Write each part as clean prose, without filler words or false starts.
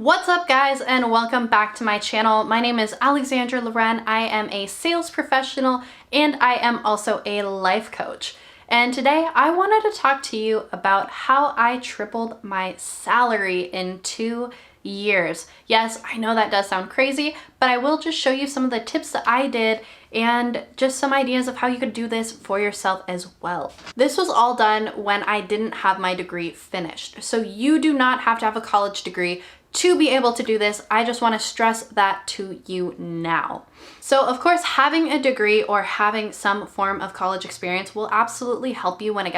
What's up guys, and welcome back to my channel. My name is Alexandra Loren. I am a sales professional and I am also a life coach. And today I wanted to talk to you about how I tripled my salary in 2 years. Yes, I know that does sound crazy, but I will just show you some of the tips that I did and just some ideas of how you could do this for yourself as well. This was all done when I didn't have my degree finished. So you do not have to have a college degree to be able to do this. I just want to stress that to you now. So of course, having a degree or having some form of college experience will absolutely help you when it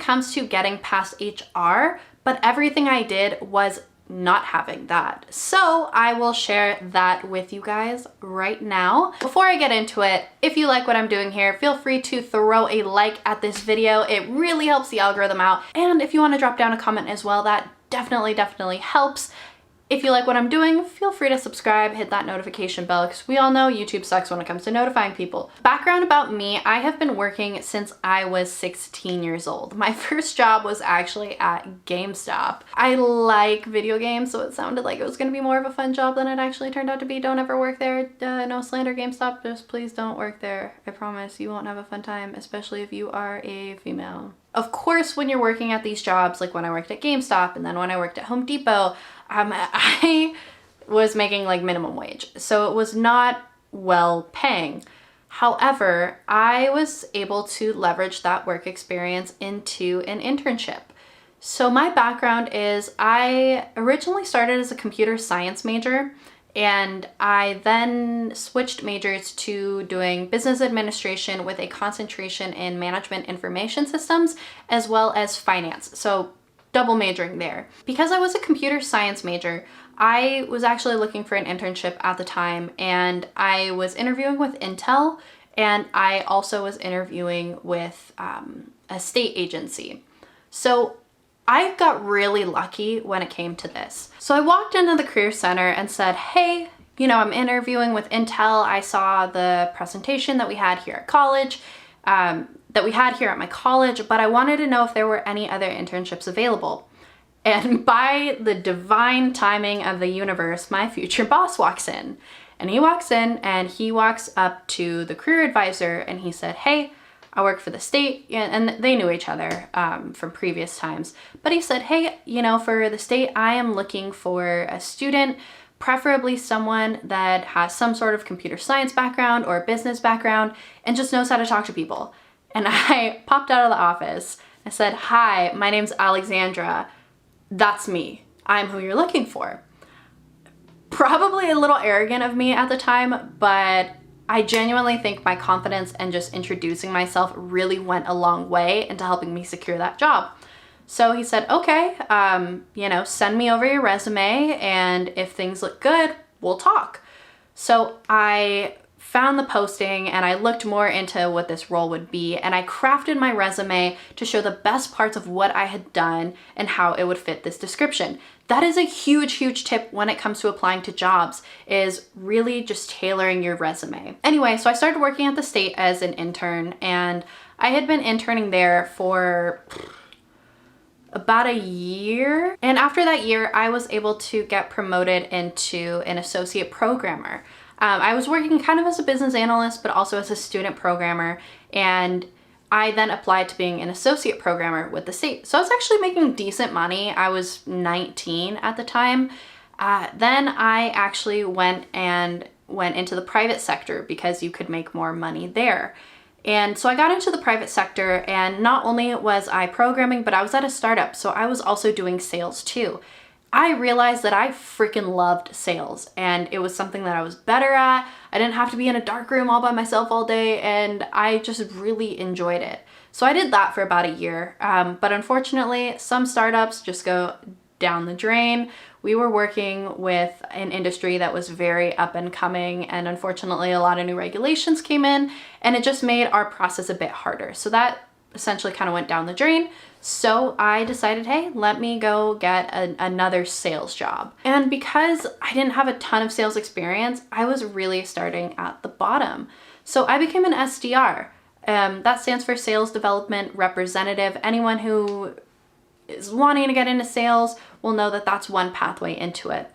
comes to getting past HR, but everything I did was not having that. So I will share that with you guys right now. Before I get into it, if you like what I'm doing here, feel free to throw a like at this video. It really helps the algorithm out. And if you want to drop down a comment as well, that definitely helps. If you like what I'm doing, feel free to subscribe, hit that notification bell, because we all know YouTube sucks when it comes to notifying people. Background about me, I have been working since I was 16 years old. My first job was actually at GameStop. I like video games, so it sounded like it was going to be more of a fun job than it actually turned out to be. Don't ever work there. No slander, GameStop. Just please don't work there. I promise you won't have a fun time, especially if you are a female. Of course, when you're working at these jobs, like when I worked at GameStop and then when I worked at Home Depot, I was making like minimum wage. So it was not well paying. However, I was able to leverage that work experience into an internship. So my background is I originally started as a computer science major, and I then switched majors to doing business administration with a concentration in management information systems as well as finance. So double majoring there. Because I was a computer science major, I was actually looking for an internship at the time, and I was interviewing with Intel, and I also was interviewing with a state agency. So I got really lucky when it came to this. So I walked into the Career Center and said, hey, I'm interviewing with Intel. I saw the presentation that we had here at college, that we had here at my college, but I wanted to know if there were any other internships available. And by the divine timing of the universe, my future boss walks in. And he walks in and he walks up to the career advisor and he said, hey, I work for the state, and they knew each other from previous times. But he said, hey, for the state, I am looking for a student, preferably someone that has some sort of computer science background or business background and just knows how to talk to people. And I popped out of the office. I said, hi, my name's Alexandra. That's me. I'm who you're looking for. Probably a little arrogant of me at the time, but I genuinely think my confidence and just introducing myself really went a long way into helping me secure that job. So he said, okay, send me over your resume, and if things look good, we'll talk. So I found the posting and I looked more into what this role would be, and I crafted my resume to show the best parts of what I had done and how it would fit this description. That is a huge tip when it comes to applying to jobs, is really just tailoring your resume. Anyway, so I started working at the state as an intern, and I had been interning there for about a year. And after that year, I was able to get promoted into an associate programmer. I was working kind of as a business analyst, but also as a student programmer, and I then applied to being an associate programmer with the state. So I was actually making decent money. I was 19 at the time. Then I actually went into the private sector because you could make more money there. And so I got into the private sector, and not only was I programming, but I was at a startup, so I was also doing sales too. I realized that I freaking loved sales, and it was something that I was better at. I didn't have to be in a dark room all by myself all day, and I just really enjoyed it. So I did that for about a year, but unfortunately, some startups just go down the drain. We were working with an industry that was very up and coming, and unfortunately, a lot of new regulations came in, and it just made our process a bit harder. So that essentially kind of went down the drain. So I decided, hey, let me go get another sales job. And because I didn't have a ton of sales experience, I was really starting at the bottom. So I became an SDR. That stands for Sales Development Representative. Anyone who is wanting to get into sales, will know that that's one pathway into it.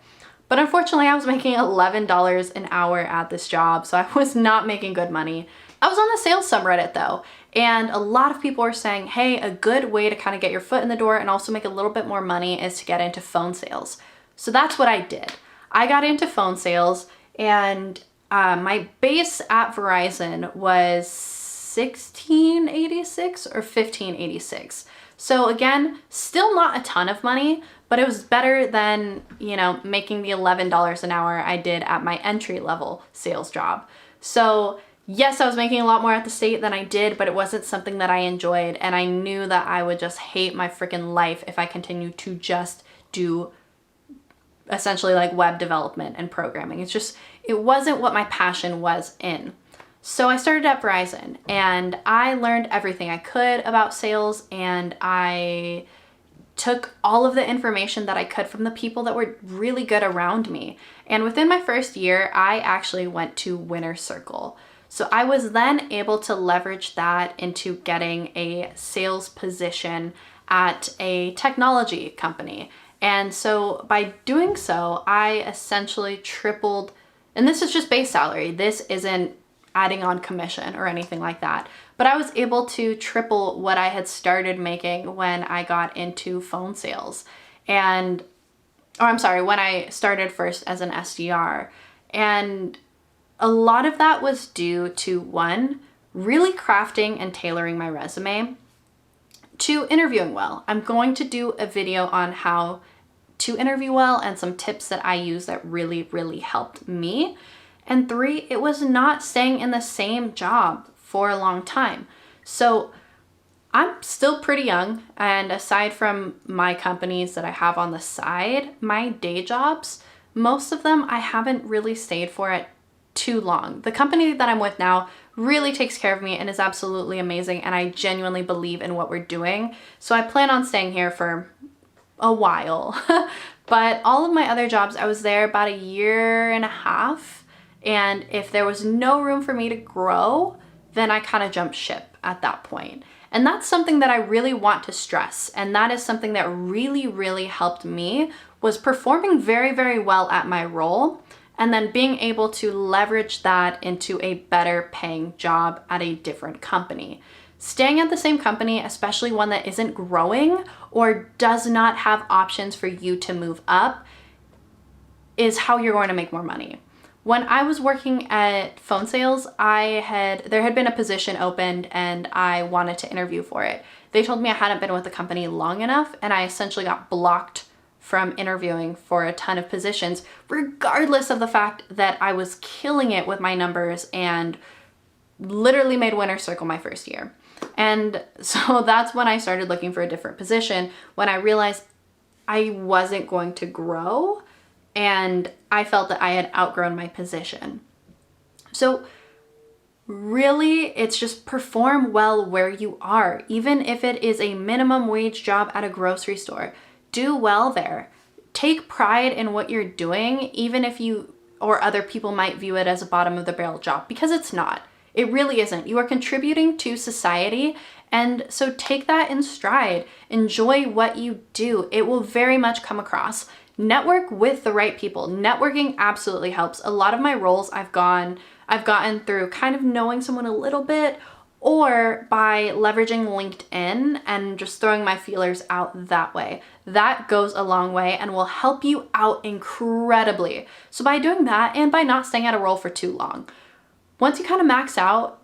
But unfortunately, I was making $11 an hour at this job, so I was not making good money. I was on the sales subreddit though, and a lot of people were saying, hey, a good way to kind of get your foot in the door and also make a little bit more money is to get into phone sales. So that's what I did. I got into phone sales, and my base at Verizon was $16.86 or $15.86. So again, still not a ton of money, but it was better than, you know, making the $11 an hour I did at my entry level sales job. So yes, I was making a lot more at the state than I did, but it wasn't something that I enjoyed. And I knew that I would just hate my freaking life if I continued to just do essentially like web development and programming. It wasn't what my passion was in. So I started at Verizon, and I learned everything I could about sales, and I took all of the information that I could from the people that were really good around me. And within my first year, I actually went to Winner's Circle. So I was then able to leverage that into getting a sales position at a technology company. And so by doing so, I essentially tripled, and this is just base salary. This isn't adding on commission or anything like that. But I was able to triple what I had started making when I got into phone sales. When I started first as an SDR. And a lot of that was due to, one, really crafting and tailoring my resume, two, interviewing well. I'm going to do a video on how to interview well and some tips that I use that really, really helped me. And three, it was not staying in the same job for a long time. So I'm still pretty young, and aside from my companies that I have on the side, my day jobs, most of them I haven't really stayed for it too long. The company that I'm with now really takes care of me and is absolutely amazing, and I genuinely believe in what we're doing. So I plan on staying here for a while. But all of my other jobs, I was there about a year and a half. And if there was no room for me to grow, then I kind of jumped ship at that point. And that's something that I really want to stress. And that is something that really, really helped me, was performing very, very well at my role, and then being able to leverage that into a better paying job at a different company. Staying at the same company, especially one that isn't growing or does not have options for you to move up, is how you're going to make more money. When I was working at phone sales, there had been a position opened, and I wanted to interview for it. They told me I hadn't been with the company long enough, and I essentially got blocked from interviewing for a ton of positions, regardless of the fact that I was killing it with my numbers and literally made Winner's Circle my first year. And so that's when I started looking for a different position, when I realized I wasn't going to grow, and I felt that I had outgrown my position. So really, it's just perform well where you are. Even if it is a minimum wage job at a grocery store, do well there. Take pride in what you're doing, even if you or other people might view it as a bottom of the barrel job, because it's not. It really isn't. You are contributing to society, and so take that in stride. Enjoy what you do. It will very much come across. Network with the right people. Networking absolutely helps. A lot of my roles I've gotten through kind of knowing someone a little bit, or by leveraging LinkedIn and just throwing my feelers out that way. That goes a long way and will help you out incredibly. So by doing that, and by not staying at a role for too long, once you kind of max out,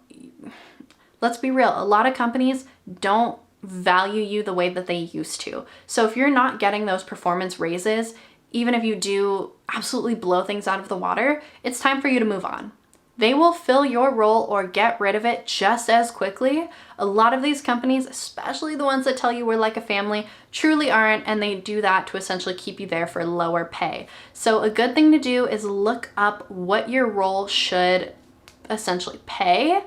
let's be real, a lot of companies don't value you the way that they used to. So if you're not getting those performance raises, even if you do absolutely blow things out of the water, it's time for you to move on. They will fill your role or get rid of it just as quickly. A lot of these companies, especially the ones that tell you we're like a family, truly aren't, and they do that to essentially keep you there for lower pay. So a good thing to do is look up what your role should essentially pay,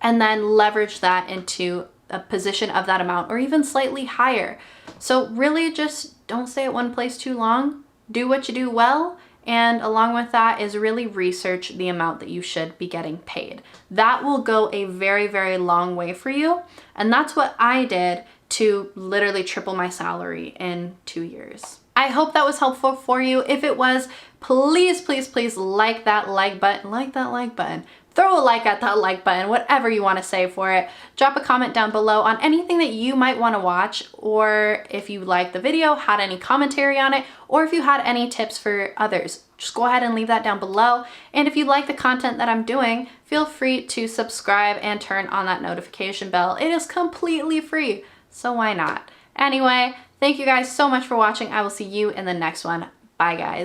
and then leverage that into a position of that amount or even slightly higher. So really just don't stay at one place too long. Do what you do well, and along with that is really research the amount that you should be getting paid. That will go a very, very long way for you, and that's what I did to literally triple my salary in 2 years. I hope that was helpful for you. If it was, please, please, please like that like button. Throw a like at that like button, whatever you want to say for it. Drop a comment down below on anything that you might want to watch, or if you liked the video, had any commentary on it, or if you had any tips for others. Just go ahead and leave that down below. And if you like the content that I'm doing, feel free to subscribe and turn on that notification bell. It is completely free, so why not? Anyway, thank you guys so much for watching. I will see you in the next one. Bye, guys.